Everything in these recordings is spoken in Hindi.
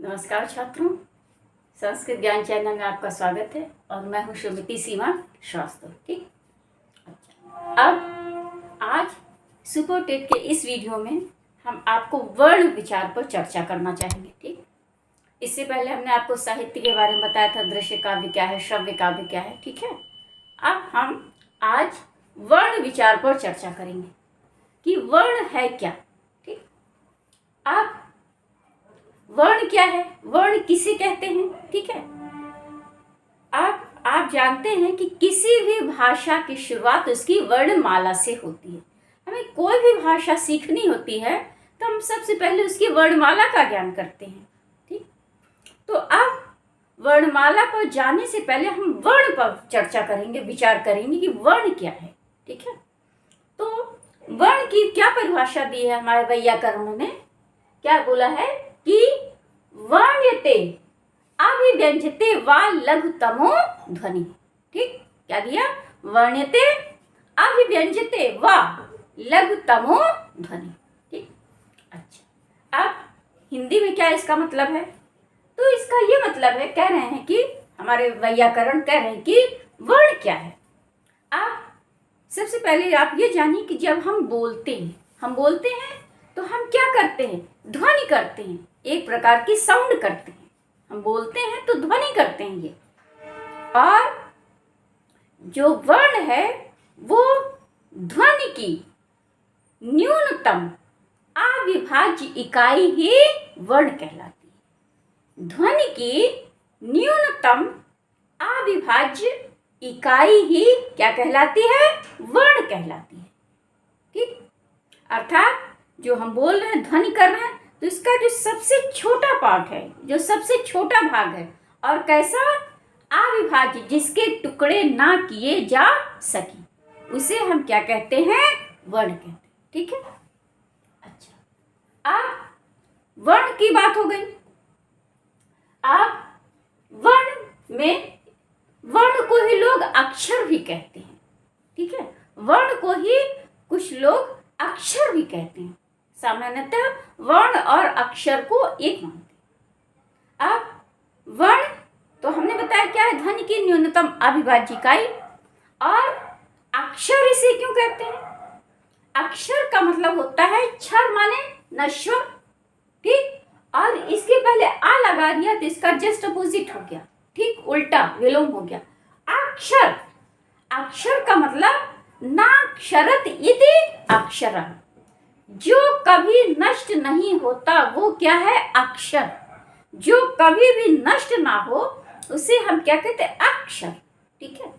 नमस्कार छात्रों, संस्कृत ज्ञान चैनल में आपका स्वागत है और मैं हूँ श्रीमती सीमा श्रीवास्तव। ठीक, अच्छा। अब आज सुपर टेट के इस वीडियो में हम आपको वर्ण विचार पर चर्चा करना चाहेंगे। ठीक, इससे पहले हमने आपको साहित्य के बारे में बताया था, दृश्य काव्य क्या है, श्रव्य काव्य क्या है। ठीक है, अब हम आज वर्ण विचार पर चर्चा करेंगे कि वर्ण है क्या। ठीक, आप वर्ण क्या है, वर्ण किसे कहते हैं। ठीक है, आप जानते हैं कि किसी भी भाषा की शुरुआत उसकी वर्णमाला से होती है। हमें कोई भी भाषा सीखनी होती है तो हम सबसे पहले उसकी वर्णमाला का ज्ञान करते हैं। ठीक, तो अब वर्णमाला पर जाने से पहले हम वर्ण पर चर्चा करेंगे, विचार करेंगे कि वर्ण क्या है। ठीक है, तो वर्ण की क्या परिभाषा दी है हमारे वैयाकरण ने, क्या बोला है कि वर्ण्यते अभिव्यंजते वा लघुतमो ध्वनि। ठीक, क्या दिया, वर्ण्यते अभिव्यंजते वा लघुतमो ध्वनि। ठीक, अच्छा। अब हिंदी में क्या इसका मतलब है, तो इसका ये मतलब है, कह रहे हैं कि हमारे वैयाकरण कह रहे हैं कि वर्ण क्या है। आप सबसे पहले आप ये जानिए कि जब हम बोलते हैं तो हम क्या करते हैं, ध्वनि करते हैं, एक प्रकार की साउंड करते हैं। हम बोलते हैं तो ध्वनि करते हैं ये, और जो वर्ण है वो ध्वनि की न्यूनतम अविभाज्य इकाई ही वर्ण कहलाती है। ध्वनि की न्यूनतम अविभाज्य इकाई ही क्या कहलाती है, वर्ण कहलाती है। ठीक, अर्थात जो हम बोल रहे हैं, ध्वनि कर रहे हैं, तो इसका जो सबसे छोटा पार्ट है, जो सबसे छोटा भाग है, और कैसा, अविभाज्य, जिसके टुकड़े ना किए जा सके, उसे हम क्या कहते हैं, वर्ण कहते हैं। ठीक है, अच्छा। अब वर्ण की बात हो गई। अब वर्ण को ही लोग अक्षर भी कहते हैं। ठीक है, वर्ण को ही कुछ लोग अक्षर भी कहते हैं। सामान्यतः वर्ण और अक्षर को एक मानते हैं। अब वर्ण तो हमने बताया क्या है, ध्वनि की न्यूनतम अविभाज्य इकाई, और अक्षर इसे क्यों कहते हैं, अक्षर का मतलब होता है क्षर माने नश्वर। ठीक, और इसके पहले आ लगा दिया तो इसका जस्ट अपोजिट हो गया, ठीक, उल्टा विलोम हो गया। अक्षर, अक्षर का मतलब नाक्षरत इति अक्षरः, जो कभी नष्ट नहीं होता वो क्या है, अक्षर। जो कभी भी नष्ट ना हो उसे हम क्या कहते हैं, अक्षर। ठीक है,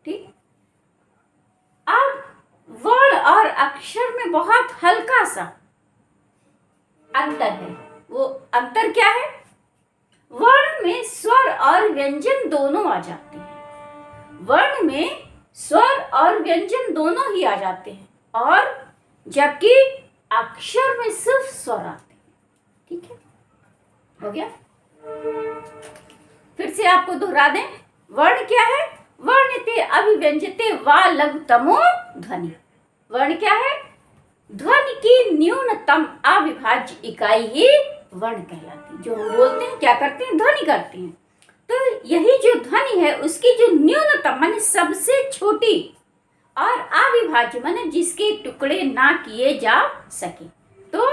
ठीक। अब वर्ण और अक्षर में बहुत हल्का सा अंतर है। वो अंतर क्या है, वर्ण में स्वर और व्यंजन दोनों आ जाते हैं। वर्ण में स्वर और व्यंजन दोनों ही आ जाते हैं, और जबकि अक्षर में सिर्फ स्वर आते हैं। ठीक है, हो गया। फिर से आपको दोहरा दें, वर्ण क्या है, वर्ण्यते अभिव्यंजते वा लघुतमो ध्वनि। वर्ण क्या है, ध्वनि की न्यूनतम अविभाज्य इकाई ही वर्ण कहलाती है। जो हम बोलते हैं, क्या करते हैं, ध्वनि करते हैं, तो यही जो ध्वनि है उसकी जो न्यूनतम माने सबसे छोटी, और अविभाज्य माने जिसके टुकड़े ना किए जा सके, तो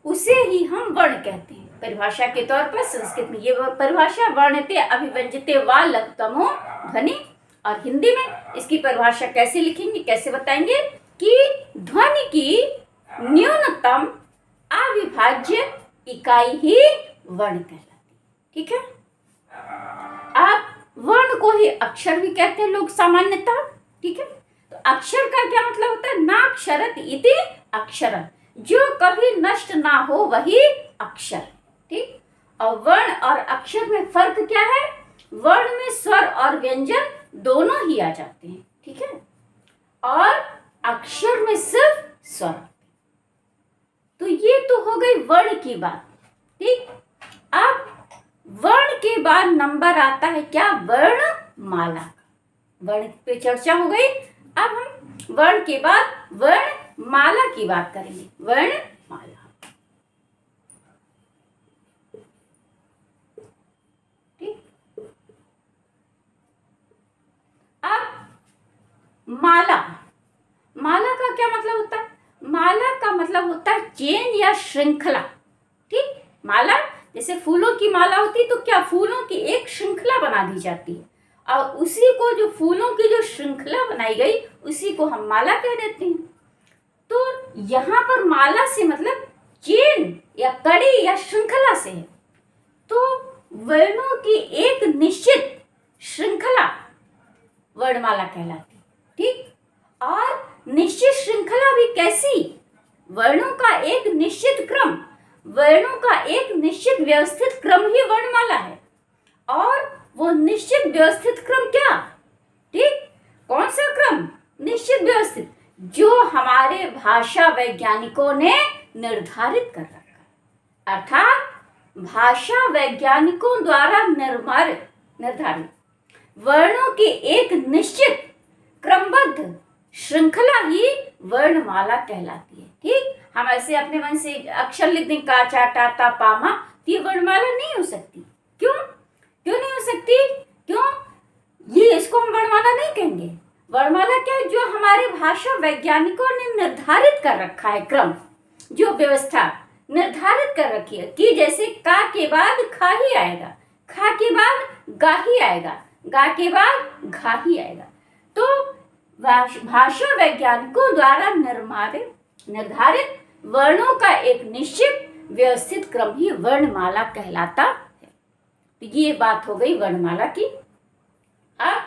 उसे ही हम वर्ण कहते हैं। परिभाषा के तौर पर संस्कृत में ये परिभाषा, वर्ण्यते अभिव्यंजते वा लघुतमो ध्वनि, और हिंदी में इसकी परिभाषा कैसे लिखेंगे, कैसे बताएंगे कि ध्वनि की न्यूनतम अविभाज्य इकाई ही वर्ण कहलाती है। ठीक है, आप वर्ण को ही अक्षर भी कहते हैं लोग सामान्यतः। ठीक है, तो अक्षर का क्या मतलब होता है, नाक्षरत इति अक्षरः, जो कभी नष्ट ना हो वही अक्षर। ठीक, और वर्ण और अक्षर में फर्क क्या है, वर्ण में स्वर और व्यंजन दोनों ही आ जाते हैं। ठीक है, और अक्षर में सिर्फ स्वर। तो ये तो हो गई वर्ण की बात। ठीक, अब वर्ण के बाद नंबर आता है क्या, वर्णमाला। वर्ण पे चर्चा हो गई, अब हम वर्ण के बाद वर्णमाला की बात करेंगे। वर्णमाला, माला, माला का क्या मतलब होता है? माला का मतलब होता है चेन या श्रृंखला। ठीक, माला जैसे फूलों की माला होती है तो क्या फूलों की एक श्रृंखला बना दी जाती है, और उसी को जो फूलों की जो श्रृंखला बनाई गई उसी को हम माला कह देते हैं। तो यहाँ पर माला से मतलब चेन या कड़ी या श्रृंखला से है। तो वर्णों की एक निश्चित श्रृंखला वर्णमाला कहलाती है। ठीक, और निश्चित श्रृंखला भी कैसी? वर्णों का एक निश्चित क्रम, वर्णों का एक निश्चित व्यवस्थित क्रम ही वर्णमाला है। और वो निश्चित व्यवस्थित क्रम क्या? ठीक, कौन सा क्रम? निश्चित व्यवस्थित, जो हमारे भाषा वैज्ञानिकों ने निर्धारित कर रखा है, अर्थात भाषा वैज्ञानिकों द्वारा निर्धारित वर्णों की एक निश्चित क्रमबद्ध श्रृंखला ही वर्णमाला कहलाती है। ठीक, हम ऐसे अपने मन से अक्षर लिख दें का चा टा ता पा मा, तो ये वर्णमाला नहीं हो सकती। क्यों नहीं हो सकती? क्यों? ये इसको हम वर्णमाला नहीं कहेंगे। वर्णमाला क्या है? जो हमारे भाषा वैज्ञानिकों ने निर्धारित कर रखा है क्रम, जो व्यवस्था निर्धारित कर रखी है कि जैसे का के बाद खा ही आएगा, खा के बाद गा ही आएगा, गा के बाद घा ही आएगा। तो भाषा वैज्ञानिकों द्वारा निर्धारित वर्णों का एक निश्चित व्यवस्थित क्रम ही वर्णमाला कहलाता है। तो ये बात हो गई वर्णमाला की। अब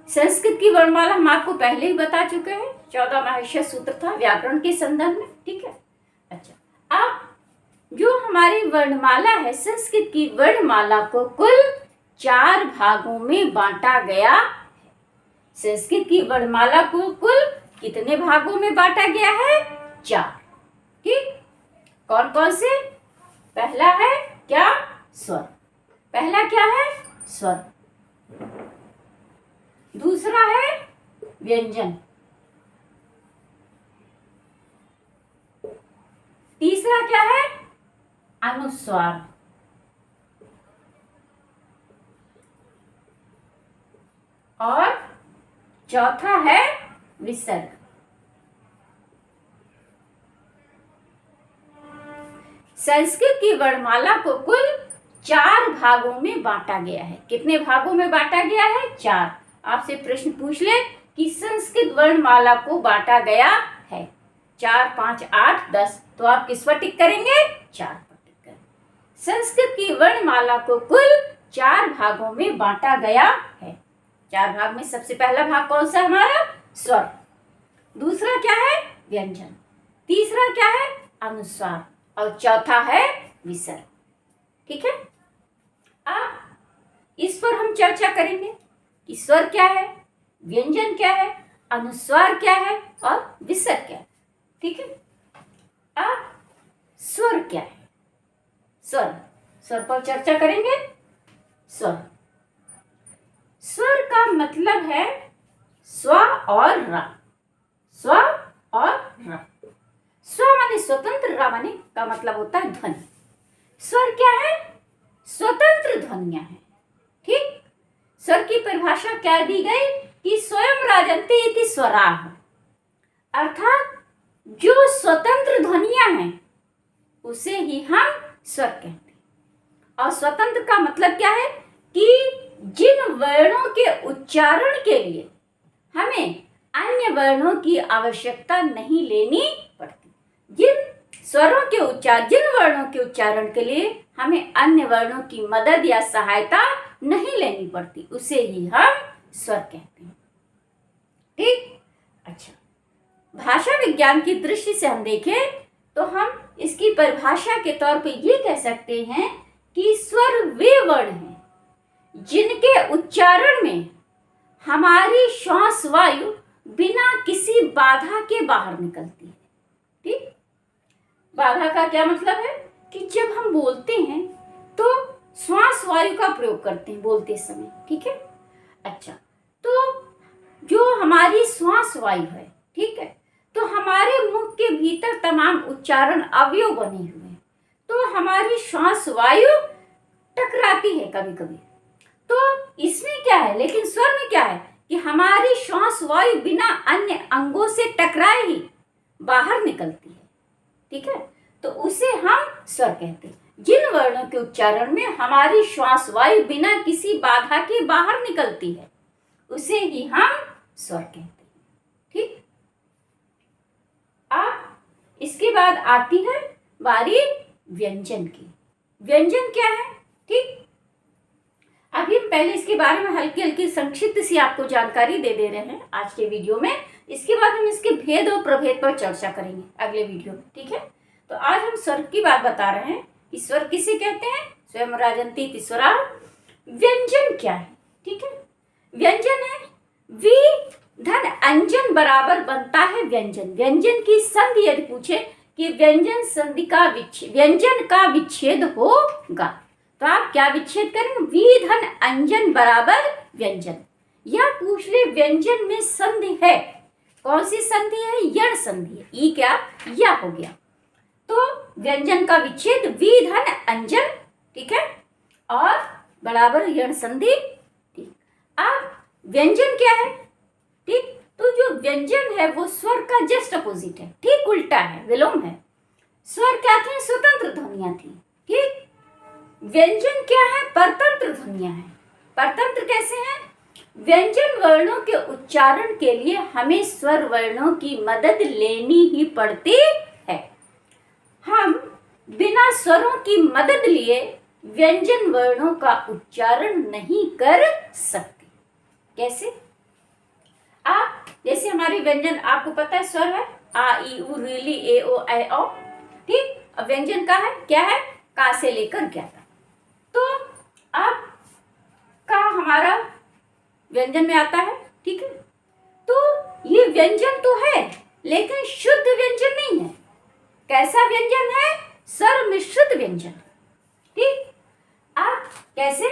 संस्कृत की वर्णमाला हम आपको पहले ही बता चुके हैं, 14 महर्षि सूत्र था व्याकरण के संदर्भ में। ठीक है, अच्छा, अब जो हमारी वर्णमाला है, संस्कृत की वर्णमाला को कुल 4 भागों में बांटा गया। संस्कृत की वर्णमाला को कुल कितने भागों में बांटा गया है? 4। ठीक, कौन कौन से? पहला है क्या? स्वर। पहला क्या है? स्वर। दूसरा है व्यंजन। तीसरा क्या है? अनुस्वार। और चौथा है विसर्ग। संस्कृत की वर्णमाला को कुल 4 भागों में बांटा गया है। कितने भागों में बांटा गया है? 4। आपसे प्रश्न पूछ ले कि संस्कृत वर्णमाला को बांटा गया है 4, 5, 8, 10, तो आप किस पर टिक करेंगे? 4 पर टिक करेंगे। संस्कृत की वर्णमाला को कुल 4 भागों में बांटा गया है। 4 भाग में सबसे पहला भाग कौन सा हमारा? स्वर। दूसरा क्या है? व्यंजन। तीसरा क्या है? अनुस्वार। और चौथा है विसर्ग। ठीक है, अब इस पर हम चर्चा करेंगे कि स्वर क्या है, व्यंजन क्या है, अनुस्वार क्या है और विसर्ग क्या है। ठीक है, अब स्वर क्या है? स्वर पर चर्चा करेंगे। स्वर का मतलब है स्व और र। स्व और र। स्व माने स्वतंत्र, र माने का मतलब होता है ध्वनि। स्वर क्या है? स्वतंत्र ध्वनियां हैं। ठीक, स्वर की परिभाषा क्या दी गई कि स्वयं राजन्ते इति स्वराः, अर्थात जो स्वतंत्र ध्वनियां हैं उसे ही हम स्वर कहते हैं। और स्वतंत्र का मतलब क्या है कि जिन वर्णों के उच्चारण के लिए हमें अन्य वर्णों की आवश्यकता नहीं लेनी पड़ती, जिन वर्णों के उच्चारण के लिए हमें अन्य वर्णों की मदद या सहायता नहीं लेनी पड़ती, उसे ही हम स्वर कहते हैं। ठीक, अच्छा, भाषा विज्ञान की दृष्टि से हम देखें तो हम इसकी परिभाषा के तौर पे ये कह सकते हैं कि स्वर वे वर्ण हैं जिनके उच्चारण में हमारी श्वास वायु बिना किसी बाधा के बाहर निकलती है। ठीक, बाधा का क्या मतलब है कि जब हम बोलते हैं तो श्वास वायु का प्रयोग करते हैं बोलते समय। ठीक है, अच्छा, तो जो हमारी श्वास वायु है, ठीक है, तो हमारे मुख के भीतर तमाम उच्चारण अवयव बने हुए हैं, तो हमारी श्वास वायु टकराती है कभी कभी। तो इसमें क्या है, लेकिन स्वर में क्या है कि हमारी श्वास वायु बिना अन्य अंगों से टकराए ही बाहर निकलती है, ठीक है, तो उसे हम स्वर कहते हैं। जिन वर्णों के उच्चारण में हमारी श्वास वायु बिना किसी बाधा के बाहर निकलती है उसे ही हम स्वर कहते हैं, ठीक। अब इसके बाद आती है बारी व्यंजन की। व्यंजन क्या है, ठीक। अभी हम पहले इसके बारे में हल्की हल्की संक्षिप्त सी आपको जानकारी दे रहे हैं आज के वीडियो में। इसके बाद हम इसके भेद और प्रभेद पर चर्चा करेंगे अगले वीडियो में, ठीक है। तो आज हम स्वर की बात बता रहे हैं कि स्वर किसे कहते हैं, स्वयं राजंती तिस्वरा। व्यंजन क्या है, ठीक है। व्यंजन है वी धन अंजन बराबर बनता है व्यंजन। व्यंजन की संधि यदि पूछे कि व्यंजन संधि का व्यंजन का विच्छेद होगा तो आप क्या विच्छेद करेंगे, वी धन अंजन बराबर व्यंजन। या पूछ ले व्यंजन में संधि है, कौन सी संधि है, यण संधि है, ई क्या या हो गया, तो व्यंजन का विच्छेद वी धन अंजन, ठीक है, और बराबर यण संधि, ठीक। अब व्यंजन क्या है, ठीक, तो जो व्यंजन है वो स्वर का जस्ट अपोजिट है, ठीक उल्टा है, विलोम है। स्वर क्या थे, स्वतंत्र ध्वनियां थी, ठीक। व्यंजन क्या है, परतंत्र ध्वनियां हैं। परतंत्र कैसे हैं, व्यंजन वर्णों के उच्चारण के लिए हमें स्वर वर्णों की मदद लेनी ही पड़ती है। हम बिना स्वरों की मदद लिए व्यंजन वर्णों का उच्चारण नहीं कर सकते। कैसे, आप जैसे हमारे व्यंजन आपको पता है स्वर है आ ई उ रीली ए ओ ऐ औ, ठीक। अब व्यंजन का है क्या है, का से लेकर क्या तक। तो अब का हमारा व्यंजन में आता है, ठीक है। तो ये व्यंजन तो है लेकिन शुद्ध व्यंजन नहीं है। कैसा व्यंजन है, स्वर मिश्रित व्यंजन, ठीक। अब कैसे,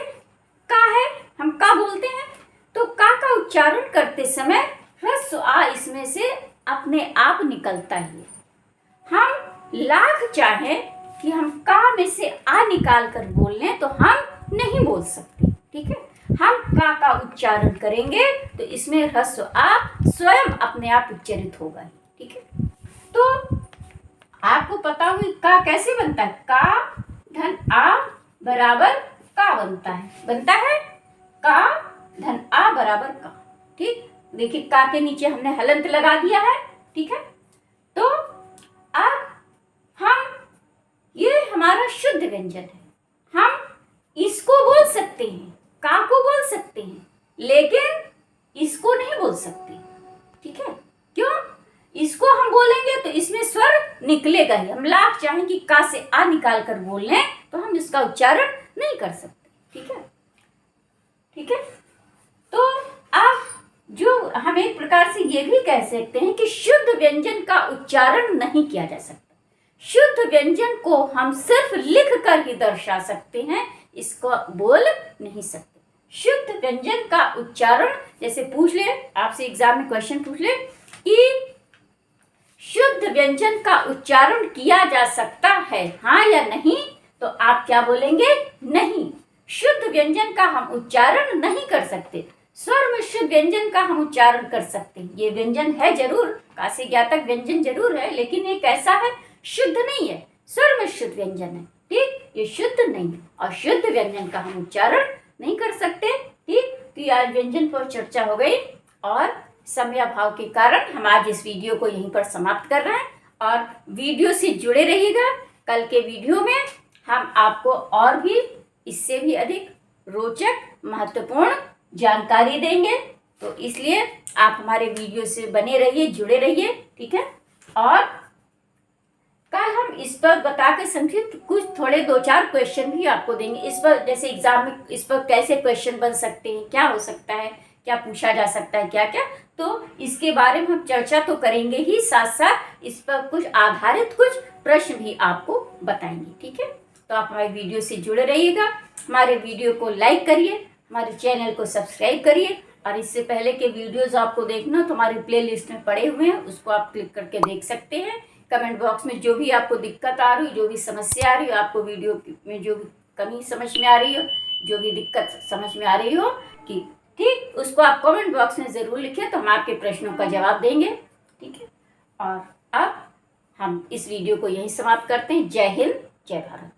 का है, हम का बोलते हैं तो का उच्चारण करते समय ह्रस्व आ इसमें से अपने आप निकलता ही है। हम लाख चाहे कि हम का में से आ निकाल कर बोल लें तो हम नहीं बोल सकते, ठीक है। हम का उच्चारण करेंगे तो इसमें ह्रस्व आ स्वयं अपने आप उच्चारित होगा, ठीक है। तो आपको पता हुई का कैसे बनता है, का धन आ बराबर का बनता है का धन आ बराबर का, ठीक। देखिए का के नीचे हमने हलंत लगा दिया है, ठीक है। तो अब हम ये हमारा शुद्ध व्यंजन है, हम इसको बोल सकते हैं, का को बोल सकते हैं लेकिन इसको नहीं बोल सकते, ठीक है। क्यों, इसको हम बोलेंगे तो इसमें स्वर निकलेगा ही। हम लाख चाहें कि का से आ निकाल कर बोल लें तो हम इसका उच्चारण नहीं कर सकते, ठीक है, ठीक है। तो आप जो हम एक प्रकार से ये भी कह सकते हैं कि शुद्ध व्यंजन का उच्चारण नहीं किया जा सकता। शुद्ध व्यंजन को हम सिर्फ लिख कर ही दर्शा सकते हैं, इसको बोल नहीं सकते। शुद्ध व्यंजन का उच्चारण जैसे पूछ ले आपसे एग्जाम में क्वेश्चन पूछ ले कि शुद्ध व्यंजन का उच्चारण किया जा सकता है हाँ या नहीं, तो आप क्या बोलेंगे, नहीं। शुद्ध व्यंजन का हम उच्चारण नहीं कर सकते। स्वर मिश्रित व्यंजन का हम उच्चारण कर सकते हैं। ये व्यंजन है जरूर, का से ज्ञातक व्यंजन जरूर है, लेकिन ये कैसा है, शुद्ध नहीं है, स्वर मिश्रित व्यंजन है, ठीक। ये शुद्ध नहीं है और शुद्ध व्यंजन का हम उच्चारण नहीं कर सकते, ठीक। तो आज व्यंजन पर चर्चा हो गई और समय अभाव के कारण हम आज इस वीडियो को यहीं पर समाप्त कर रहे हैं और वीडियो से जुड़े रहिएगा। कल के वीडियो में हम आपको और भी इससे भी अधिक रोचक महत्वपूर्ण जानकारी देंगे, तो इसलिए आप हमारे वीडियो से बने रहिए, जुड़े रहिए, ठीक है। और कल हम इस पर बता के संक्षिप्त कुछ थोड़े 2-4 क्वेश्चन भी आपको देंगे इस पर, जैसे एग्जाम में इस पर कैसे क्वेश्चन बन सकते हैं, क्या हो सकता है, क्या पूछा जा सकता है, क्या क्या, तो इसके बारे में हम चर्चा तो करेंगे ही, साथ साथ इस पर कुछ आधारित कुछ प्रश्न भी आपको बताएंगे, ठीक है। तो आप हमारे वीडियो से जुड़े रहिएगा, हमारे वीडियो को लाइक करिए, हमारे चैनल को सब्सक्राइब करिए और इससे पहले के वीडियोस आपको देखना तो हमारी प्लेलिस्ट में पड़े हुए हैं, उसको आप क्लिक करके देख सकते हैं। कमेंट बॉक्स में जो भी आपको दिक्कत आ रही हो, जो भी समस्या आ रही हो, आपको वीडियो में जो भी कमी समझ में आ रही हो, जो भी दिक्कत समझ में आ रही हो कि ठीक, उसको आप कमेंट बॉक्स में ज़रूर लिखें तो हम आपके प्रश्नों का जवाब देंगे। ठीक है, और अब हम इस वीडियो को यहीं समाप्त करते हैं। जय हिंद, जय भारत।